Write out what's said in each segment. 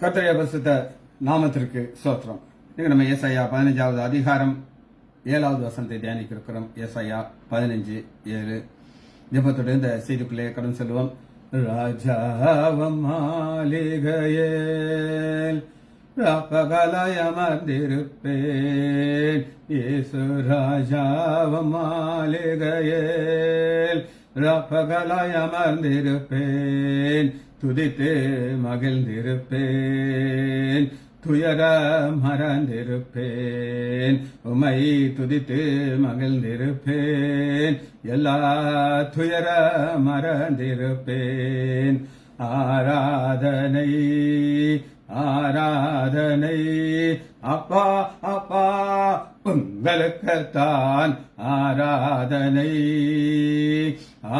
கர்த்தருடைய பரிசுத்த நாமத்திற்கு ஸ்தோத்திரம். இன்னைக்கு நம்ம ஏசாயா 15வது அதிகாரம் 7வது வசனத்தை தியானிக்க இருக்கிறோம். ஏசாயா 15:7 ஜெபத்தோட இந்த செய்திக்குள்ளே கடந்து செல்வோம். ராஜாவம் மாளிகையில் ராப்பகலாய் அமர்ந்திருப்பேன். இயேசு ராஜாவம் மாளிகையில் ராப்பகலாய் அமர்ந்திருப்பேன். துதித்து மகிழ்ந்திருப்பேன், துயர மறந்திருப்பேன். உமை துதித்து மகிழ்ந்திருப்பேன், எல்லா துயர மறந்திருப்பேன். ஆராதனை ஆராதனை அப்பா அப்பா உங்களுக்குத்தான். ஆராதனை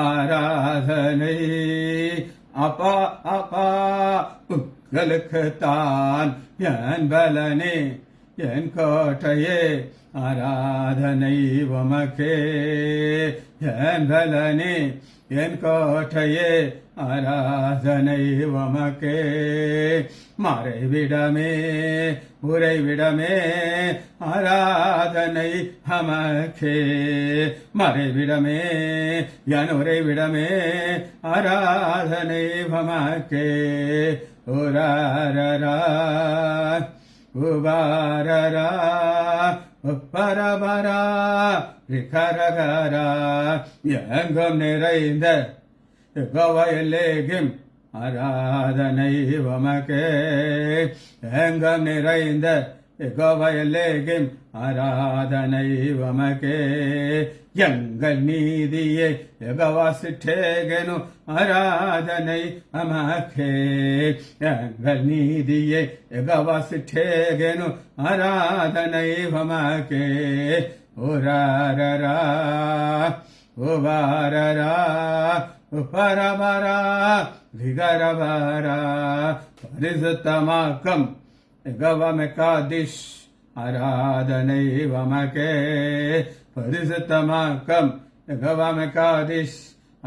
ஆராதனை அப்பா அப்பா உங்களுக்குத்தான். என் பலனே என் கோட்டையே ஆராதனை உமக்கே. என் பலனே என் கோட்டையே ஆராதனை உமக்கே. மறைவிடமே உறைவிடமே ஆராதனை நமக்கே. மறைவிடமே என் உறைவிடமே ஆராதனை நமக்கே. உராரரா உபாரரா உப்பரபரா ரிகரகரா எங்கும் நிறைந்த யெகோவாயெல்லேகிம் ஆராதனை உமக்கே. எங்கும் நிறைந்த யெகோவாயெல்லேகிம் ஆராதனை உமக்கே. எங்கள் நீதியை யெகோவா சிற்றேகனு ஆராதனை நமக்கே. எங்கள் நீதியை யெகோவா சிற்றேகனு ஆராதனை நமக்கே. உராரரா உபாரரா உபரபரா விகரபரா பரிசுத்தமாக்கம் யெகோவா மெக்காதிஷ் ஆராதனை உமக்கே. பரிசுத்தமாக்கம் யெகோவா மெக்காதிஷ்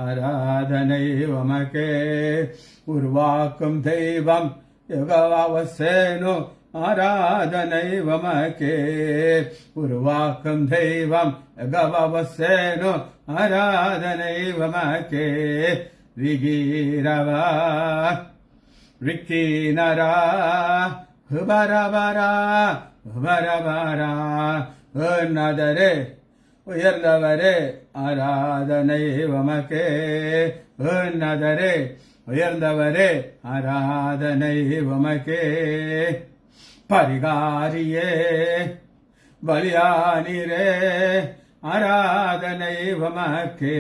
ஆராதனை உமக்கே. உருவாக்கும் தெய்வம் யெகோவா வசேனு ஆராதனை உமக்கே. உருவாக்கும் தெய்வம் யெகோவா வசேனு ஆராதனை உமக்கே. விகீரவா விக்கீனரா உபரபரா உபரபரா. உன்னதரே உயர்ந்தவரே ஆராதனை உமக்கே. உன்னதரே உயர்ந்தவரே ஆராதனை உமக்கே. பரிகாரியே பலியானிரே ஆராதனை உமக்கே.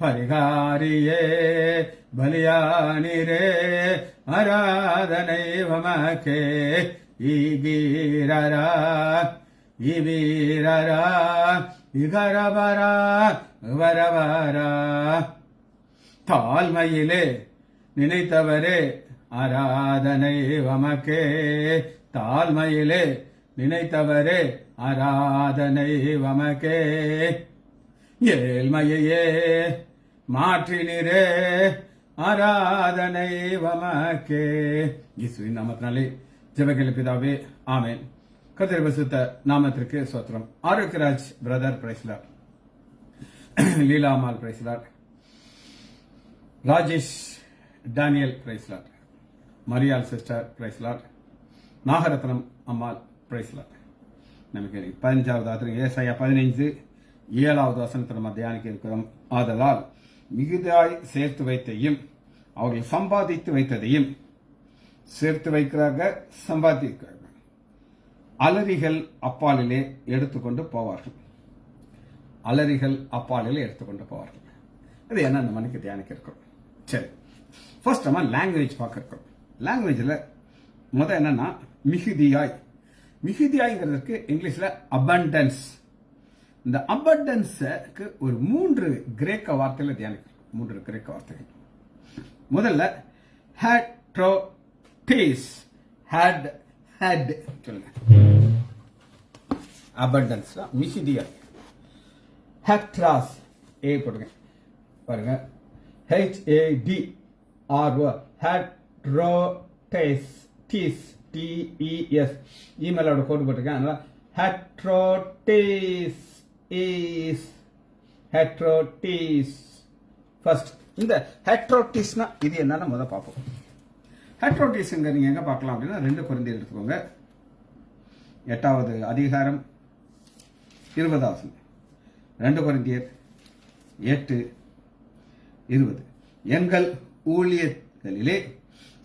பரிகாரியே பலியானிரே ஆராதனை உமக்கே. ஈகீரரா இவீரரா இகரபரா வரவரா. தாழ்மையிலே நினைத்தவரே ஆராதனை உமக்கே. தாழ்மையிலே நினைத்தவரே ஆராதனை உமக்கே. ஏழ்மையே மாற்றினரே ஆராதனை உமக்கே. இயேசுவின் நாமத்தினாலே ஜெபங்கள் பிதாவே, ஆமென். கர்த்தருடைய பரிசுத்த நாமத்திற்கு ஸ்தோத்திரம். ஆரோக்கியராஜ் பிரதர் பிரைஸ்லார், லீலாமால் பிரைஸ்லார், ராஜேஷ் டேனியல் பிரைஸ்லார், மரியாள் சிஸ்டர் பிரைஸ்லார், நாகரத்னம் அம்மாள் பிரைஸ்லார். நமக்கு 15வது அதிகாரம் ஏசாயா 15:7 வசனத்தை நம்ம தியானிக்க இருக்கிறோம். ஆதலால் மிகுதியாய் சேர்த்து வைத்தையும் அவர்கள் சம்பாதித்து வைத்ததையும் சேர்த்து வைக்கிறார்கள், சம்பாதிக்கிறார்கள். அலரிகள் அப்பாலிலே எடுத்துக்கொண்டு போவார்கள். அலரிகள் அப்பாலிலே எடுத்துக்கொண்டு போவார்கள். இது என்ன நம்ம மணிக்கு தியானிக்க இருக்கிறோம். சரி, ஃபர்ஸ்ட் நம்ம லாங்குவேஜ் பார்க்க இருக்கிறோம். லாங்குவேஜில் என்னன்னா மிகுதியாய். மிகுதியாய்ங்கிறதுக்கு இங்கிலீஷ்ல அபண்டன்ஸ். இந்த அபண்டன்ஸுக்கு ஒரு 3 கிரேக்க வார்த்தைகளை தியானிக்கிறோம். 3 கிரேக்க வார்த்தைகள். முதல்ல ஹேட்ரோடேஸ். ஹேட் சொல்லுங்க. அபண்டன்ஸ் மிகுதியாய். ஹெக்ட்ராஸ் ஏ போடுங்க பாருங்க. HADRO ஹேட்ரோடேஸ் டீஸ் TES இமெயிலோட கோடு போட்டிருக்கேன். அதனால ஹெட்ரோடீஸ் இஸ் ஹெட்ரோடீஸ். ஃபர்ஸ்ட் இந்த ஹெட்ரோடீஸ்னா இது என்னன்னு முதல்ல பார்ப்போம். ஹெட்ரோடீஸ்ங்க நீங்க எங்க பார்க்கலாம் அப்படின்னா 2 கொரிந்தியர் எடுத்துக்கோங்க. 8வது அதிகாரம் 20வது வசனம். 2 கொரிந்தியர் 8:20. எங்கள் ஊழியர்களிலே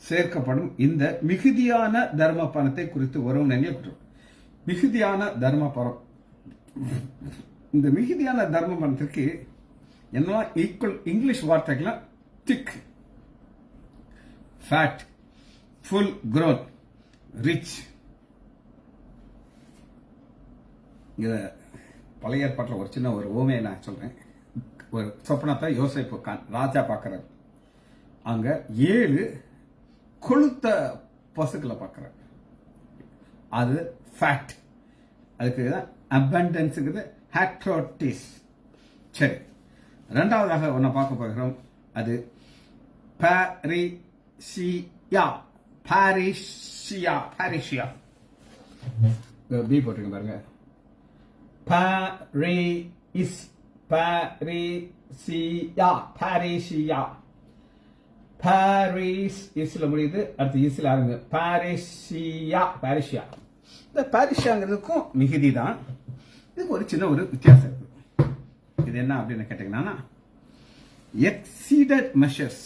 சேர்க்கப்படும் இந்த மிகுதியான தர்ம பணத்தை குறித்து வரும் நினைவு. மிகுதியான தர்ம பணம். இந்த மிகுதியான தர்ம பணத்திற்கு என்ன ஈக்குவல் இங்கிலீஷ் வார்த்தைகள்லாம் திக், ஃபேட், ஃபுல் grown, ரிச். இத பழைய ஏற்பாட்டில் ஒரு சின்ன ஒரு ஓமையை நான் சொல்றேன். ஒரு சொப்பனத்தை யோசேப்பு ராஜா பார்க்கிறார். அங்க 7 கொழுத்த பசுக்களை பார்க்கிறார். அது ஃபேட். அதுக்கு அபண்டன்ஸுங்கிறது ஹெட்ரோடிஸ். சரி, 2வதாக ஒன்ன பார்க்க போகிறோம். அது பாரிசியா. பாரிசியா பாரிசியா பி போட்டுருங்க பாருங்க. பாரிஸ் பாரிசியா பாரிசியா. பாரிஸ் இஸ்ல முடியுது, அடுத்து இஸ்ல ஆரம்பிங்க. பாரிசியா பாரிசியா. இந்த பாரிசியாங்கிறதுக்கும் மிகுதி தான். இதுக்கு ஒரு சின்ன ஒரு வித்தியாசம் இருக்கு. இது என்ன அப்படின்னு கேட்டீங்கன்னா, எக்ஸீடட் மெஷர்ஸ்.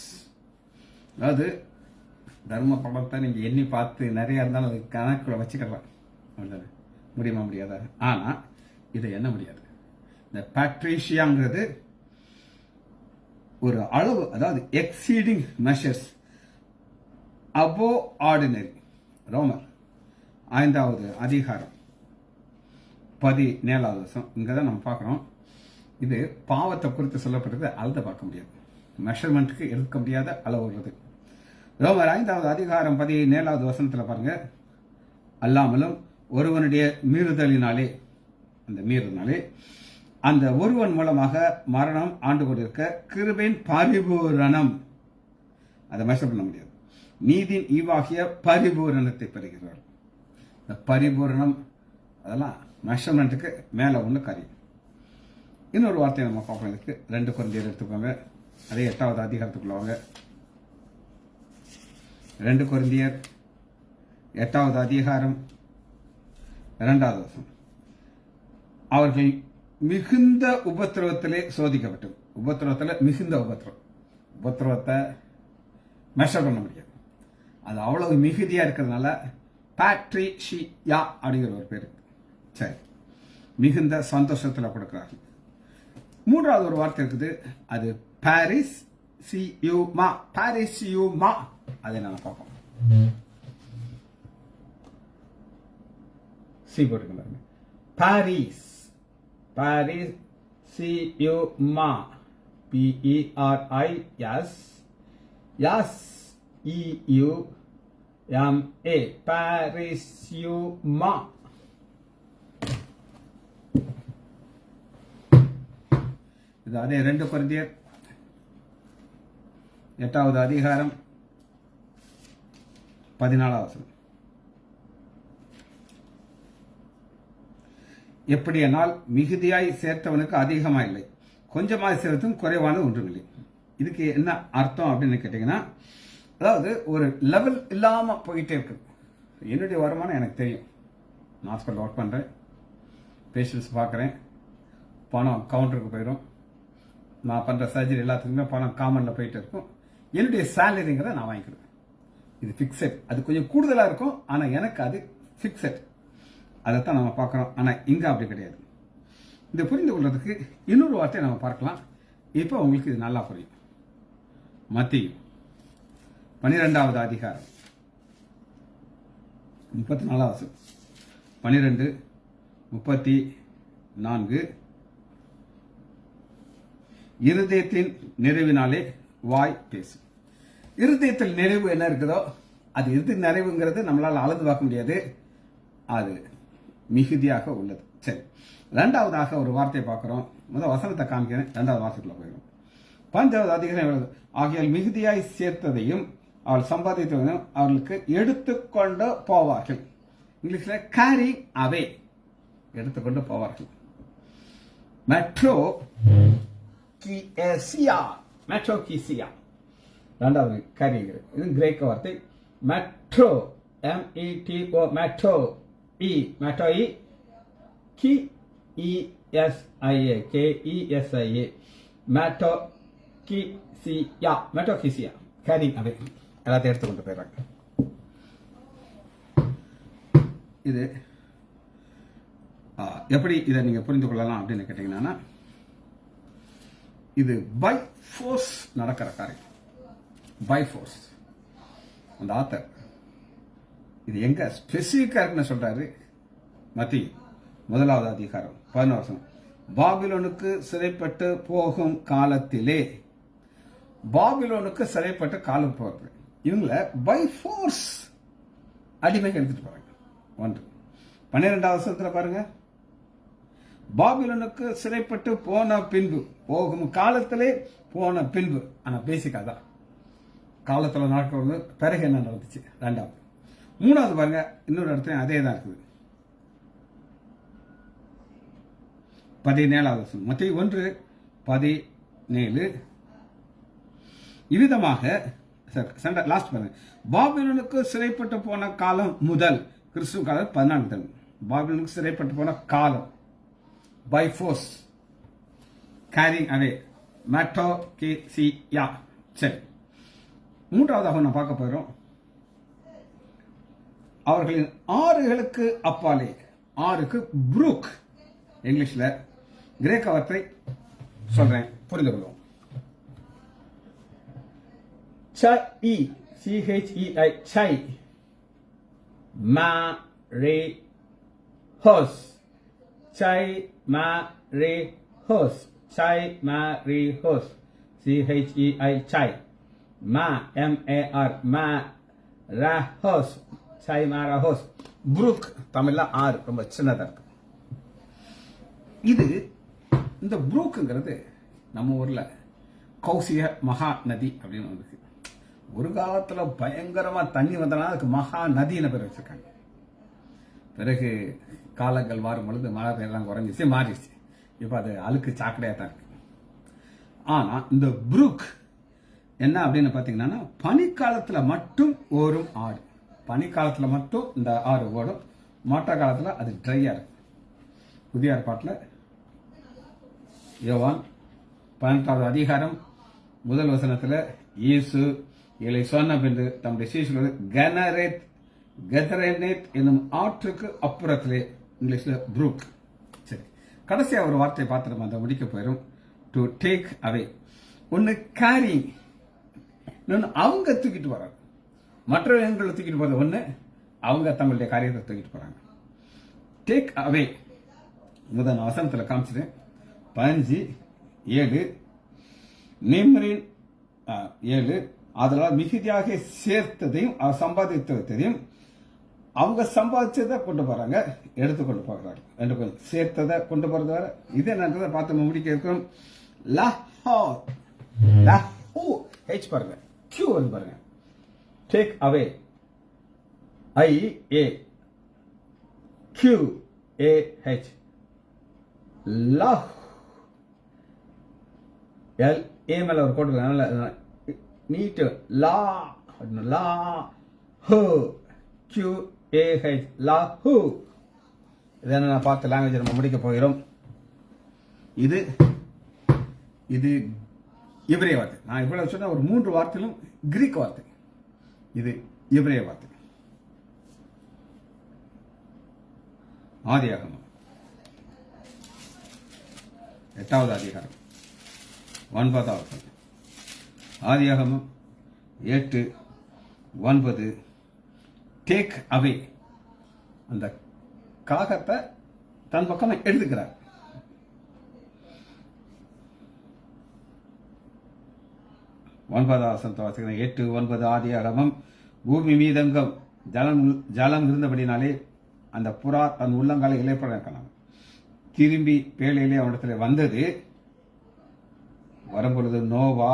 அதாவது தர்ம பணத்தை நீங்க எண்ணி பார்த்து நிறைய இருந்தாலும் அது கணக்குல வச்சுக்கலாம். முடியுமா? முடியாதா? ஆனா இதை என்ன முடியாது. இந்த பாட்ரிஷியாங்கிறது ஒரு அளவு, அதாவது எக்ஸீடிங் மெஷர்ஸ் அபோ ஆர்டினரி. ரோமர் 5வது அதிகாரம் 17வது வசனம். இங்கதான் நம்ம பார்க்கிறோம். இது பாவத்தை குறித்து சொல்லப்பட்டது. அளந்து பார்க்க முடியாது, மெஷர்மெண்ட்டுக்கு எடுக்க முடியாத அளவு உள்ளது. ரோமர் 5வது அதிகாரம் 17வது வசனத்துல பாருங்க. அல்லாமலும் ஒருவனுடைய மீறுதலினாலே, அந்த மீறுதலினாலே அந்த ஒருவன் மூலமாக மரணம் ஆண்டு கொண்டிருக்க கிருபையின் பரிபூரணம், அதை மெஷர் பண்ண முடியாது. நீதியின் ஈவாகிய பரிபூரணத்தை பெறுகிறார். இந்த பரிபூரணம் அதெல்லாம் மெஷர்மெண்ட்டுக்கு மேல ஒண்ணு காரியம். இன்னொரு வார்த்தையை நம்ம பார்க்கணும். இதுக்கு 2 கொரிந்தியர் எடுத்துக்கோங்க. அதே 8வது அதிகாரத்துக்குள்ள வாங்க. 2 கொரிந்தியர் 8வது அதிகாரம் 2வது வசனம். அவர்கள் மிகுந்த உபத்திரவத்திலே சோதிக்கப்பட்டது. உபத்திரவத்தில் மிகுந்த உபத்திரவத்தை மெஷர் பண்ண முடியாது. அது அவ்வளவு மிகுதியா இருக்கிறதுனால பாட்ரிஷியா அப்படிங்கிற ஒரு பேரு. சரி, மிகுந்த சந்தோஷத்தில் கொடுக்கிறார்கள். 3வது ஒரு வார்த்தை இருக்குது. அது பாரிஸ் சியூமா. பாரிசியூமா. அதை நாம பார்ப்போம். சி போட்டுக்கலாம். பாரிஸ் பாரிசியூமா. PERIS SEUMA. பாரிசியூமா. இது அதே 2 கொரிந்தியர் 8வது அதிகாரம் 14வது வசனம். எப்படியானால் மிகுதியாய் சேர்த்தவனுக்கு அதிகமா இல்லை, கொஞ்சமாய் சேர்த்தும் குறைவானது ஒன்றுமில்லை. இதுக்கு என்ன அர்த்தம் அப்படின்னு கேட்டீங்கன்னா, அதாவது ஒரு லெவல் இல்லாம போயிட்டே இருக்கு. என்னுடைய வருமானம் எனக்கு தெரியும். நான் ஹாஸ்பிட்டல் ஒர்க் பண்றேன், பேஷண்ட்ஸ் பார்க்குறேன், பணம் கவுண்டருக்கு போயிடும். நான் பண்ற சர்ஜரி எல்லாத்துக்குமே பணம் காமன்ல போயிட்டு இருக்கும். என்னுடைய சேலரிங்கிறத நான் வாங்கிக்கிறேன். இது பிக்சட். அது கொஞ்சம் கூடுதலா இருக்கும், ஆனா எனக்கு அது பிக்சட். அதைத்தான் நம்ம பார்க்கிறோம். ஆனா இங்க அப்படி கிடையாது. இதை புரிந்து கொள்றதுக்கு இன்னொரு வார்த்தையை நம்ம பார்க்கலாம். இப்போ உங்களுக்கு இது நல்லா புரியும். மத்தேயு 12வது அதிகாரம் 34வது வசனம். 12:34. இருதயத்தின் நிறைவினாலே வாய் பேசும். இருதயத்தில் நிறைவு என்ன இருக்குதோ அது இறுதி நிறைவுங்கிறது நம்மளால அளந்து பார்க்க முடியாது. அது மிகுதியாக உள்ளது. சரி, 2வதாக ஒரு வார்த்தையை பார்க்கிறோம். முதல் வசனத்தை காமிக்கிறேன், 2வது வார்த்தைக்குள்ள போயிடும். 5வது அதிகாரம் ஆகியால் மிகுதியாய் சேர்த்ததையும் அவள் சம்பாதித்து அவர்களுக்கு எடுத்துக்கொண்டு போவார்கள். இங்கிலீஷ்ல கேரி அவே, எடுத்துக்கொண்டு போவார்கள். மெட்ரோ கிசியா, மெட்ரோ கிசியா இரண்டாவது கேரிங்கிறது. இது கிரேக்க வார்த்தை. மெட்ரோ METO, மெட்ரோ மெட்ரோ KESIA, மெட்ரோ கிசியா, மெட்ரோ கிசியா கேரிங் அவே, எல்லாத்தையும் எடுத்துக்கொண்டு போயிடுறாங்க. இது எப்படி இதை நீங்க புரிந்து கொள்ளலாம் அப்படின்னு கேட்டீங்கன்னா, இது பை ஃபோர்ஸ் நடக்கிற காரியம். By force. அந்த ஆத்தர் இது எங்க ஸ்பெசிபிக்கா இருக்குன்னு சொல்றாரு. மத்திய 1வது அதிகாரம் 11 பாபிலோனுக்கு சிறைப்பட்டு போகும் காலத்திலே, பாபிலோனுக்கு சிறைப்பட்டு காலம் போகிறது. இவங்கள பை ஃபோர்ஸ் அடிமைக்கு எடுத்துட்டு போறாங்க. 1 12வது வசனத்துல பாருங்க, பாபிலோனுக்கு சிறைப்பட்டு போன பின்பு, போகும் காலத்திலே போன பின்பு. ஆனா பேசிக்கா தான் காலத்துல நடக்கிறது. பிறகு என்ன நடந்துச்சு? 2வது. 3வது பாருங்க, இன்னொரு இடத்துல அதே தான் இருக்குது. 17வது வசனம், மத்திய 1:17. இவ்விதமாக லாஸ்ட் பாருங்க, பாபிலோனுக்கு சிறைப்பட்டு போன காலம் முதல் கிறிஸ்துவ காலம் 14. பாபிலோனுக்கு சிறைப்பட்டு போன காலம் பை ஃபோர்ஸ், கேரிங் அவே, மெட்ரோ கிசியா. சரி, 3வதாக நான் பார்க்க போறோம். அவர்களின் ஆறுகளுக்கு அப்பாலே, ஆறுக்கு புரூக் இங்கிலீஷ்ல, கிரேக்க வார்த்தை சொல்றேன், புரிந்து கொள்வோம். CHEI, chai, marehos, chai marehos, chai marehos, CHEI, chai, MAR, marahos, chai marahos. Brook தமிழ்ல ஆறு, ரொம்ப சின்னதா இருக்கு. இது இந்த புரூக்குங்கிறது நம்ம ஊர்ல கௌசிய மகா நதி அப்படின்னு இருக்கு. ஒரு காலத்துல பயங்கரமா தண்ணி வந்தனா அதுக்கு மகா நதின்னு பேர் வச்சிருக்காங்க. பிறகு காலங்கள் மாறும் பொழுது மழை பெயர்லாம் குறைஞ்சிச்சு, மாறிடுச்சு. இப்ப அது அழுக்கு சாக்கடையா தான் இருக்கு. ஆனா இந்த புரூக் என்ன அப்படின்னு பாத்தீங்கன்னா, பனிக்காலத்துல மட்டும் ஓடும் ஆறு. பனிக்காலத்துல மட்டும் இந்த ஆறு ஓடும், மற்ற காலத்துல அது ட்ரையா இருக்கு. புதிய ஏற்பாட்டுல யோவான் 18வது அதிகாரம் 1 வசனத்துல இயேசு இலை சொன்ன பின்பு தம்முடைய சீஷர்களோடு கெதரேனேத் என்னும் ஆற்றுக்கு அப்புறத்திலே, இங்கிலீஷ்ல புரூக். சரி, கடைசியா ஒரு வார்த்தை பார்த்து நம்ம அதை முடிக்க போயிடும். To take away. ஒன்னு கேரிங், இன்னொன்னு அவங்க தூக்கிட்டு வராங்க. மற்றவங்களை தூக்கிட்டு போறது ஒண்ணு, அவங்க தங்களுடைய காரியத்தை தூக்கிட்டு போறாங்க. டேக் அவே முதல் வசனத்துல காமிச்சிட்டேன். 15:7 நிம்ரின் 7 அதனால் மிகுதியாக சேர்த்ததையும் சம்பாதித்ததையும் அவங்க சம்பாதிச்சதை கொண்டு போறாங்க, எடுத்துக்கொண்டு போகிறாங்க. ரெண்டு பேரும் சேர்த்ததை கொண்டு போறது வேற. இது என்னன்றதை பார்த்து முடிக்க இருக்கிறோம். லாஹோர், லாஹூ, ஹெச் பாருங்க, கியூ வந்து பாருங்க. Take away, IA, QAH, லஹ், LA மேல ஒரு கோட்டு நீட்டு, லா லா ஹூ, QAH, லாஹூ. இதை நான் பார்த்த லாங்குவேஜ் நம்ம முடிக்க போகிறோம். இது இது எபிரேய வார்த்தை. நான் இவ்வளவு சொன்ன ஒரு 3 வார்த்தையிலும் கிரீக் வார்த்தை. இது எபிரேய வார்த்தை. ஆதியாகமம் 8வது அதிகாரம் 9வது. ஆதியாகமம் 8:9. டேக் அவே, அந்த காகத்தை தன் பக்கம் எடுத்துக்கிறார். வசனத்தை வாசிக்கிறேன். 8:9 ஆதியாகமம். பூமி மீதெங்கும் ஜலம் இருந்தபடினாலே அந்த புறா தன் உள்ளங்காலை இலைப்பட இருக்கலாம். திரும்பி பேழையிலே அவனிடத்துல வந்தது. வரும்பொழுது நோவா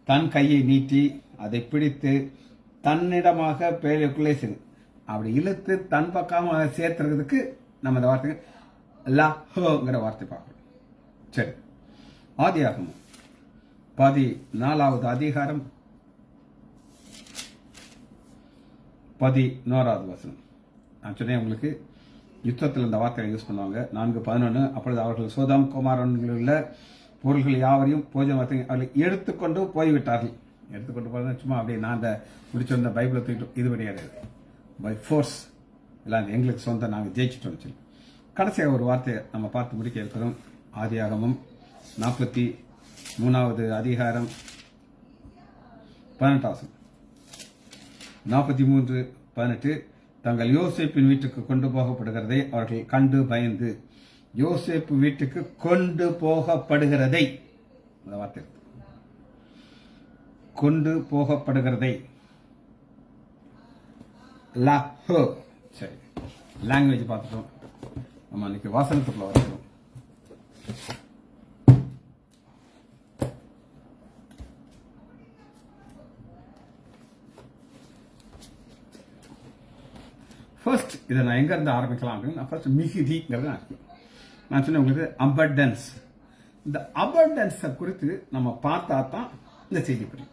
தன் கையை நீட்டி அதை பிடித்து தன்னிடமாக பேழைக்குள்ளே சென்று அப்படி இழுத்து தன் பக்கமாக சேர்த்துறதுக்கு நம்ம இந்த வார்த்தைக்கு லஹோங்கிற வார்த்தை பார்க்கணும். சரி, ஆதியாகமம் 14வது அதிகாரம் 11வது வசனம். நான் சொன்னேன் உங்களுக்கு, யுத்தத்தில் இந்த வார்த்தையை யூஸ் பண்ணுவாங்க. 4:11. அப்பொழுது அவர்கள் சோதம் குமாரன்களில் உள்ள பொருள்கள் யாவரையும் போஜனத்தை அவர்களை எடுத்துக்கொண்டு போய்விட்டார்கள். எடுத்துக்கொண்டு போய் சும்மா அப்படியே நான் அந்த முடிச்சிருந்த பைபிளை தூக்கிட்டு இது கிடையாது, பை ஃபோர்ஸ் எல்லாம் எங்களுக்கு சொந்தம், நாங்கள் ஜெயிச்சிட்டோம் சொல்லி. கடைசியாக ஒரு வார்த்தையை நம்ம பார்த்து முடிக்க இருக்கிறோம். ஆதியாகமம் 43வது அதிகாரம் 18. 43:18. தங்கள் யோசேப்பின் வீட்டுக்கு கொண்டு போகப்படுகிறதை அவர்கள் கண்டு பயந்து, யோசேப்பு வீட்டுக்கு கொண்டு போகப்படுகிறதை, அந்த வார்த்தை கொண்டு போகப்படுகிறதை லஹோ. சரி, லாங்குவேஜ் பார்த்துட்டோம். நம்ம இன்னைக்கு வாசனத்துக்குள்ள வரணும். ஃபர்ஸ்ட் இதை நான் எங்க இருந்து ஆரம்பிக்கலாம் அப்படின்னு ஃபர்ஸ்ட் மிகுதிங்கிறது நான் சொன்னேன் உங்களுக்கு, அபண்டன்ஸ். இந்த அபண்டன்ஸை குறித்து நம்ம பார்த்தா தான் இந்த செய்தி புரியும்.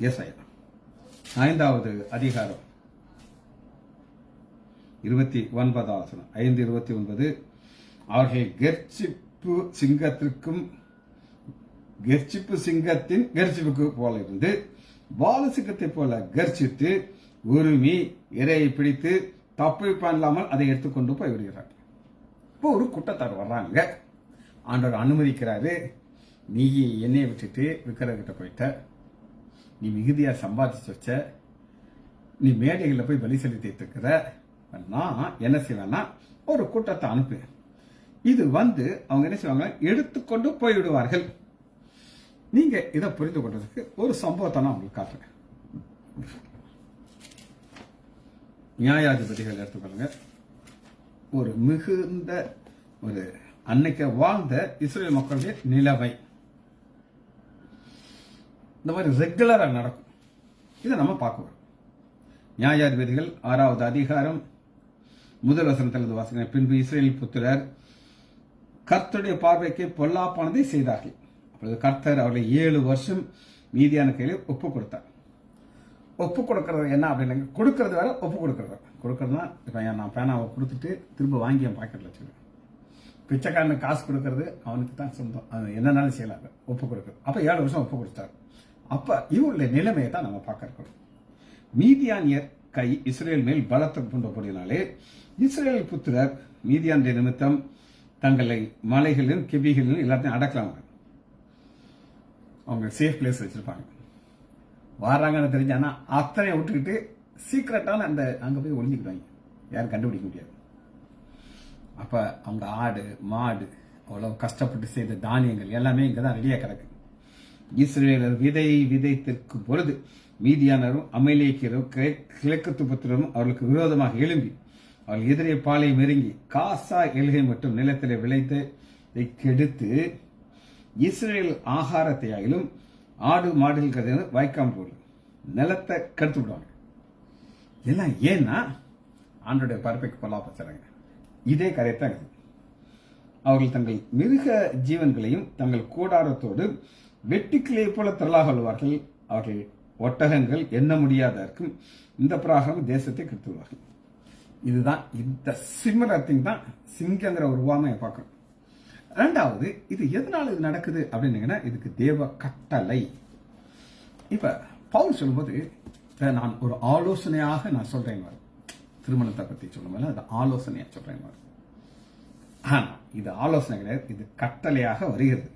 ஏசாயா 5வது அதிகாரம் 29வது வசனம். 5:29. அவர்கள் கெர்ச்சிப்பு சிங்கத்தின் கெர்ச்சிப்புக்கு போல இருந்து வாலு சிங்கத்தை போல கர்ச்சித்து உருமி இரையை பிடித்து தப்பிப்பான் இல்லாமல் அதை எடுத்துக்கொண்டு போய் விடுகிறார். இப்போ ஒரு குற்றத்தார் வர்றாங்க, ஆண்டவர் அனுமதிக்கிறாரு. நீ எண்ணெயை விட்டுட்டு விற்கிறவர்கிட்ட போயிட்ட, நீ மிகுதியா சம்பாதிச்சு வச்ச, நீ மேடைகளில் போய் பலி செலுத்திட்டு இருக்கிற, நான் என்ன செய்வேன்னா ஒரு கூட்டத்தை அனுப்பு. இது அவங்க என்ன செய்வாங்க, எடுத்துக்கொண்டு போய்விடுவார்கள். நீங்க இதை புரிந்து கொண்டதுக்கு ஒரு சம்பவத்தை நான் உங்களுக்கு காட்டுறேன். நியாயாதிபதிகள் எடுத்துக்கொள்ளுங்க. ஒரு மிகுந்த ஒரு அன்னைக்கு வாழ்ந்த இஸ்ரேல் மக்களுடைய நிலைமை இந்த மாதிரி ரெகுலரா நடக்கும். இதை நம்ம பார்க்க. நியாயாதிபதிகள் 6வது அதிகாரம் 1 வசனத்திலிருந்து வாசிக்கிறேன். பின்பு இஸ்ரேல் புத்திரர் கர்த்தருடைய பார்வைக்கு பொல்லாப்பானதை செய்தார்கள். அப்பொழுது கர்த்தர் அவர்களை 7 வருஷம் மீதியான கையில் ஒப்பு கொடுத்தார். ஒப்பு கொடுக்கறது என்ன அப்படின்னு, கொடுக்கறது வேற, ஒப்பு கொடுக்கறதுனா இப்போ நான் பேனாவை கொடுத்துட்டு திரும்ப வாங்கி என் பாக்கெட்ல வச்சுருவேன். பிச்சைக்காரனுக்கு காசு கொடுக்கறது அவனுக்கு தான் சொந்தம், அது என்னன்னாலும் செய்யலாங்க. ஒப்பு கொடுக்கறது. அப்ப 7 வருஷம் ஒப்பு கொடுத்தார். அப்ப இவருடைய நிலைமையை தான் நம்ம பார்க்க இருக்கோம். மீதியானியர் கை இஸ்ரேல் மேல் பலத்தை கொண்டு போடினாலே இஸ்ரேல் புத்திரர் மீதியானிய நிமித்தம் தங்களை மலைகளிலும் கெபிகளிலும் எல்லாத்தையும் அடக்கலாம். அவங்க சேஃப் பிளேஸ் வச்சிருப்பாங்க. வர்றாங்கன்னு தெரிஞ்சானா அத்தனை விட்டுக்கிட்டு சீக்கிரட்டான அந்த அங்க போய் ஒளிஞ்சுக்கிட்டாங்க, யாரும் கண்டுபிடிக்க முடியாது. அப்ப அவங்க ஆடு மாடு அவ்வளவு கஷ்டப்பட்டு செய்த தானியங்கள் எல்லாமே இங்கதான் ரெடியா கிடக்கு. இஸ்ரேலர் விதைத்திருக்கும் பொழுது மீதியானரும் அமலேக்கியரும் கிழக்கு புத்திரரும் அவர்களுக்கு விரோதமாக எழும்பி அவர்கள் எதிரே பாலை நெருங்கி காசா எல்கை மற்றும் நிலத்திலே விளைத்து கெடுத்து இஸ்ரேல் ஆகாரத்தை ஆகிலும் ஆடு மாடுகள் வாய்க்காம போகும், நிலத்தை கெடுத்து விடுவாங்க. எல்லாம் ஏன்னா ஆண்டோடைய பரப்பைக்கு பொல்லாப்ப செய்றாங்க. இதே கரைத்தான் இருக்குது. அவர்கள் தங்கள் மிருக ஜீவன்களையும் தங்கள் கூடாரத்தோடு வெட்டுக்கிளையை போல திரளாக கொள்வார்கள். அவர்கள் ஒட்டகங்கள் எண்ண முடியாதற்கும் இந்த பிரகாரம் தேசத்தை கெடுத்துள்ளார்கள். இதுதான் இந்த சிம்மரத்தின் தான் சிங்கங்கிற ஒரு உவமையை பார்க்கணும். ரெண்டாவது, இது எதனால இது நடக்குது அப்படின்னீங்கன்னா இதுக்கு தேவ கட்டளை. இப்ப பவுல் சொல்லும்போது நான் ஒரு ஆலோசனையாக நான் சொல்றேன், திருமணத்தை பத்தி சொல்லும்போது அது ஆலோசனையா சொல்றேன். ஆனா இது ஆலோசனை கிடையாது, இது கட்டளையாக வருகிறது.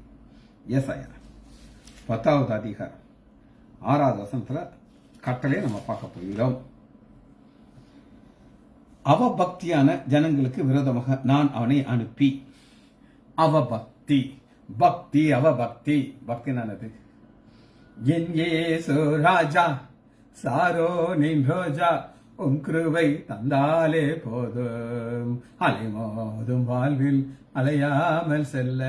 ஏசாயா 10வது அதிகாரம் 6வது வசனத்துல கட்டளையை நம்ம பார்க்க போகிறோம். அவபக்தியான ஜனங்களுக்கு விரோதமாக நான் அவனை அனுப்பி, அவபக்தி பக்தி அவபக்தி பக்தி நானது என் இயேசு ராஜா சாரோ நின் ரோஜா உம் கிருபை தந்தாலே போதும், அலைமோதும் வாழ்வில் அலையாமல் செல்ல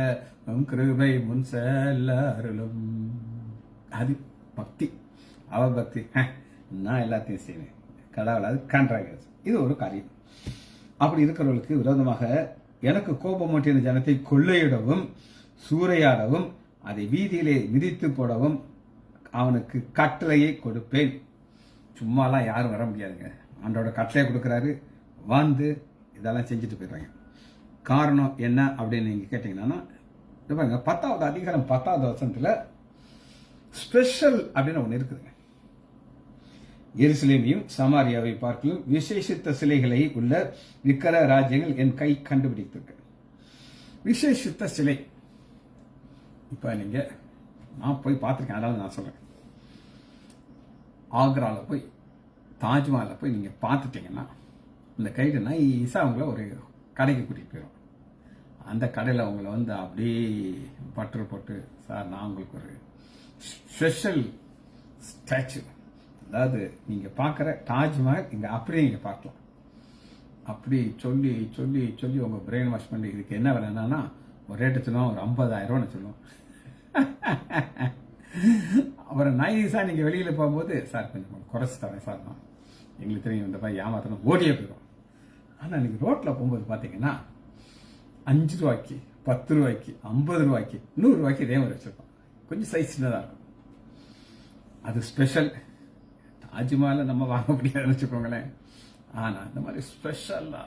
உம் கிருபை முன் செல்ல அருளும். அது பக்தி. அவ பக்தி, நான் எல்லாத்தையும் செய்வேன், கடவுள் அது கான்ட்ராக்ட். இது ஒரு காரியம். அப்படி இருக்கிறவர்களுக்கு விரோதமாக எனக்கு கோபமூட்டின ஜனத்தை கொள்ளையிடவும் சூறையாடவும் அதை வீதியிலே மிதித்து போடவும் அவனுக்கு கட்டளையை கொடுப்பேன். சும்மாலாம் யாரும் வர முடியாதுங்க. ஆண்டோட கட்டளையை கொடுக்குறாரு, வந்து இதெல்லாம் செஞ்சுட்டு போயிடுறாங்க. காரணம் என்ன அப்படின்னு நீங்க கேட்டீங்கன்னா, பாருங்க 10வது அதிகாரம் 10வது வசனத்துல ஸ்பெஷல் அப்படின்னு ஒண்ணு இருக்குதுங்க. எருசலேமையும் சமாரியாவை பார்க்கலும் விசேஷித்த சிலைகளை உள்ள விக்கிர ராஜ்யங்கள் என் கை கண்டுபிடித்திருக்கு. விசேஷித்த சிலை இப்ப நீங்க, நான் போய் பார்த்திருக்கேன், அதனால நான் சொல்றேன். ஆக்ரால போய் தாஜ்மஹாலை போய் நீங்க பார்த்துட்டீங்கன்னா, இந்த கைடு நைஸா அவங்கள ஒரு கடைக்கு கூட்டிட்டு போயிடும். அந்த கடையில் அவங்கள வந்து அப்படியே பட்டர் போட்டு, சார் நான் உங்களுக்கு ஒரு ஸ்பெஷல் ஸ்டாச்சு, அதாவது நீங்க பார்க்குற தாஜ்மஹால் இங்க அப்படியே நீங்க பார்க்கலாம். அப்படி சொல்லி சொல்லி சொல்லி உங்க பிரெயின் வாஷ் பண்ணி, இதுக்கு என்ன விலைன்னா ஒரு ரேட்டு சொல்லுவோம், ஒரு 50,000 சொல்லுவோம். அப்புறம் நைஸா நீங்க வெளியில போகும்போது, சார் கொஞ்சம் குறைச்சு தரேன் சார், நான் எங்களுக்கு தெரியும் இந்த மாதிரி ஏமாத்தணும், ஓடியே போயிடும். ஆனா நீங்க ரோட்ல போகும்போது பாத்தீங்கன்னா 5 ரூபாய்க்கு 10 ரூபாய்க்கு 50 ரூபாய்க்கு 100 ரூபாய்க்கு இதே மாதிரி வச்சிருக்கோம். கொஞ்சம் சைஸ் சின்னதா இருக்கும். அது ஸ்பெஷல். தாஜ்மஹாலை நம்ம வாங்க முடியாதுன்னு வச்சுக்கோங்களேன். ஆனா இந்த மாதிரி ஸ்பெஷலா,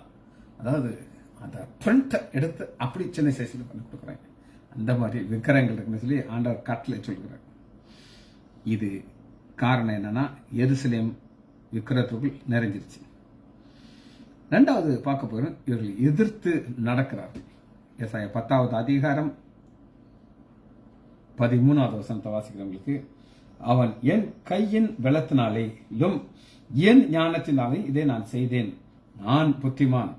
அதாவது அந்த பிரிண்ட் எடுத்து அப்படி சின்ன சைஸ்ல பண்ணி கொடுக்குறேன். அந்த மாதிரி விக்கிரங்கள் இருக்குன்னு சொல்லி ஆண்டவர் கட்டளை சொல்கிறார். இது காரணம் என்னன்னா, எருசலேம் விக்கிரத்துக்குள் நிறைஞ்சிருச்சு. 2வது பார்க்க போறோம், இவர்கள் எதிர்த்து நடக்கிறார்கள். ஏசாயா 10வது அதிகாரம் 13வது வசனத்தை வாசிக்கிறவங்களுக்கு, அவன் என் கையின் பலத்தினாலேயும் என் ஞானத்தினாலே இதை நான் செய்தேன், நான் புத்திமான்,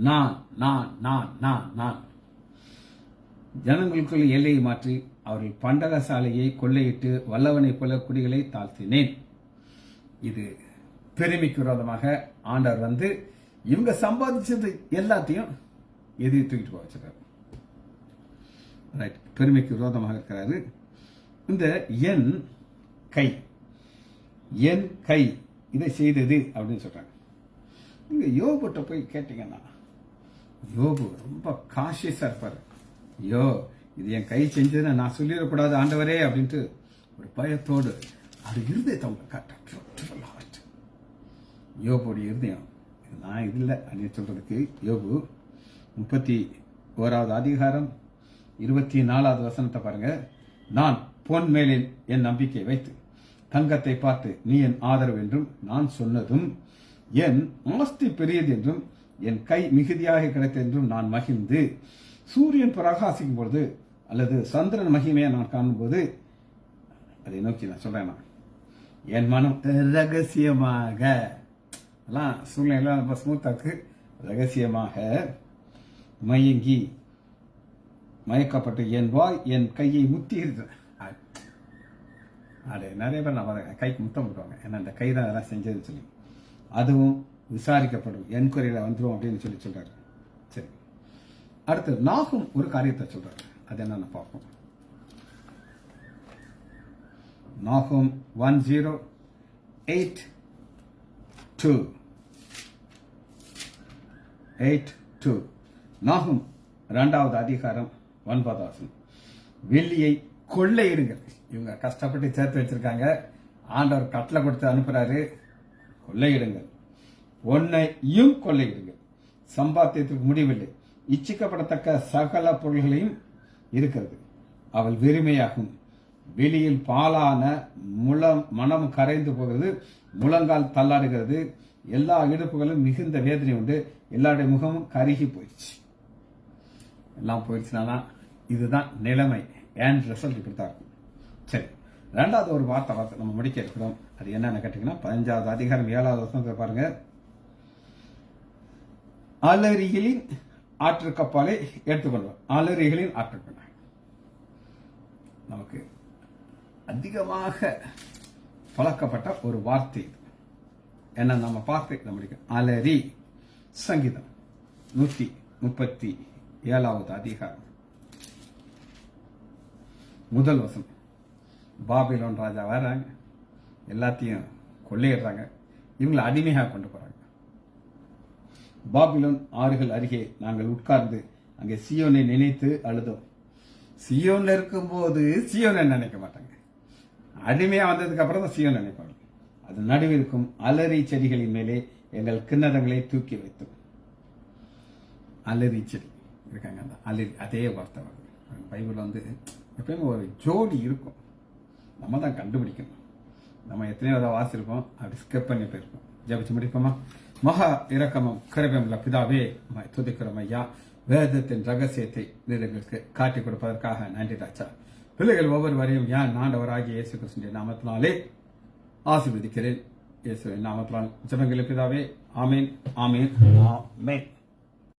நான் நான் நான் நான் நான் ஜனங்களுக்குள் எல்லையை மாற்றி அவர்கள் பண்டகசாலையை கொள்ளையிட்டு வல்லவனை போல குடிகளை தாழ்த்தினேன். இது பெருமைக்கு விரோதமாக ஆண்டவர் வந்து இவங்க சம்பாதிச்சது எல்லாத்தையும் எதிரி தூக்கிட்டு போக வச்சிருக்காரு. ரைட், பெருமைக்கு விரோதமாக இருக்கிறாரு. இந்த என் கை இதை செய்தது அப்படின்னு சொல்றாங்க. நீங்க யோபுட்ட போய் கேட்டீங்கன்னா, யோபு ரொம்ப காஷியஸா இருப்பாரு. ஐயோ, இது என் கை செஞ்சதுன்னு நான் சொல்லிடக்கூடாது ஆண்டவரே அப்படின்ட்டு ஒரு பயத்தோடு அது இருதயத்தை அவங்க காட்ட. யோபுடைய இருதயம், நான் இது இல்லை அப்படின்னு சொல்றதுக்கு, யோபு 31வது அதிகாரம் 24வது வசனத்தை பாருங்க. நான் பொன் மேலில் என் நம்பிக்கை வைத்து தங்கத்தை பார்த்து நீ என் ஆதரவு என்றும் நான் சொன்னதும், என் ஆஸ்தி பெரியது என்றும் என் கை மிகுதியாக கிடைத்தது என்றும் நான் மகிழ்ந்து, சூரியன் பிரகாசிக்கும் பொழுது அல்லது சந்திரன் மகிமையை நான் காணும்போது அதை நோக்கி நான் சொல்றேன், என் மனம் ரகசியமாக, எல்லாம் சூழ்நிலை ரொம்ப ஸ்மூத்தா இருக்கு, ரகசியமாக மயக்கப்பட்டு என் வாய் என் கையை முத்தி இருக்கிறேன். அது நிறைய பேர் நான் கைக்கு முத்தம் விடுவாங்க, ஏன்னா இந்த கை தான் அதெல்லாம் செஞ்சதுன்னு சொல்லி. அதுவும் விசாரிக்கப்படும், என்கொயரியில வந்துடும் அப்படின்னு சொல்லி சொல்றாரு. சரி, அடுத்து நாகும் ஒரு காரியத்தை சொல்றாரு. அது என்னன்னு பார்ப்போம். நாகும் 10:8-2 நாகும் 2வது அதிகாரம் 9வது வசனம். வெள்ளியை கொள்ளையிடுங்கள். இவங்க கஷ்டப்பட்டு சேர்த்து வச்சிருக்காங்க, ஆண்டவர் கட்டளை கொடுத்து அனுப்புறாரு, கொள்ளையிடுங்கள். பொன்னையும் கொள்ளையிடுங்கள், சம்பாத்தியத்திற்கு முடிவில்லை, இச்சிக்கப்படத்தக்க சகல பொருள்களையும் இருக்கிறது. அவள் வெறுமையாகும், வெளியில் பாலான மனம் கரைந்து போகிறது, முழங்கால் தள்ளாடுகிறது, எல்லா இடுப்புகளும் மிகுந்த வேதனை உண்டு, எல்லாருடைய முகமும் கருகி போயிடுச்சு. எல்லாம் போயிடுச்சுனா இதுதான் நிலைமை. ஏன் ரிசல்ட் இப்படித்தான் இருக்கும். சரி, 2வது ஒரு வார்த்தை நம்ம முடிக்க இருக்கிறோம். அது என்னன்னு கேட்டீங்கன்னா, 15வது அதிகாரம் 7வது வசனத்தை பாருங்க. அலரிகளின் ஆற்றுக்கப்பாலை எடுத்துக்கொள்வோம். அலரிகளின் ஆற்றுக்கப்பாலை நமக்கு அதிகமாக பழக்கப்பட்ட ஒரு வார்த்தை. என்ன நம்ம பார்த்து இதை முடிக்கும். அலறி. சங்கீதம் 137வது அதிகாரம் முதல் வசனம். பாபிலோன் ராஜா வர்றாங்க, எல்லாத்தையும் கொள்ளையிடுறாங்க, இவங்களை அடிமையாக கொண்டு போறாங்க. பாபிலோன் ஆறுகள் அருகே நாங்கள் உட்கார்ந்து அங்கே சியோனை நினைத்து அழுதோம். சியோன்ல இருக்கும்போது சியோனை நினைக்க மாட்டாங்க, அடிமையா வந்ததுக்கு அப்புறம் தான் சியோன் நினைப்பாங்க. அது நடுவில் இருக்கும் அலறி செடிகளின் மேலே எங்கள் கிண்ணறங்களை தூக்கி வைத்தோம். அலறி செடி இருக்காங்க, அந்த அலறி அதே வார்த்தை வருது பைபிள். எப்பயுமே ஒரு ஜோடி இருக்கும், நம்ம தான் கண்டுபிடிக்கணும். நம்ம எத்தனையோ அதை வாசிருக்கோம், அப்படி ஸ்கிப் பண்ணி போயிருக்கோம். ஜபிச்சு முடிப்போமா? மகா இரக்கமும் கிருபையுள்ள பிதாவே, துதிக்கிறோம் ஐயா. வேதத்தின் ரகசியத்தை எங்களுக்கு காட்டிக் கொடுப்பதற்காக நன்றி ராஜா. பிள்ளைகள் ஒவ்வொருவரையும் யான் ஆண்டவராகிய இயேசு கிறிஸ்துவின் நாமத்தினாலே ஆசீர்வதிக்கிறேன். இயேசுவின் நாமத்தினால் ஜெபங்கள் பிதாவே. ஆமேன், ஆமேன், ஆமேன்.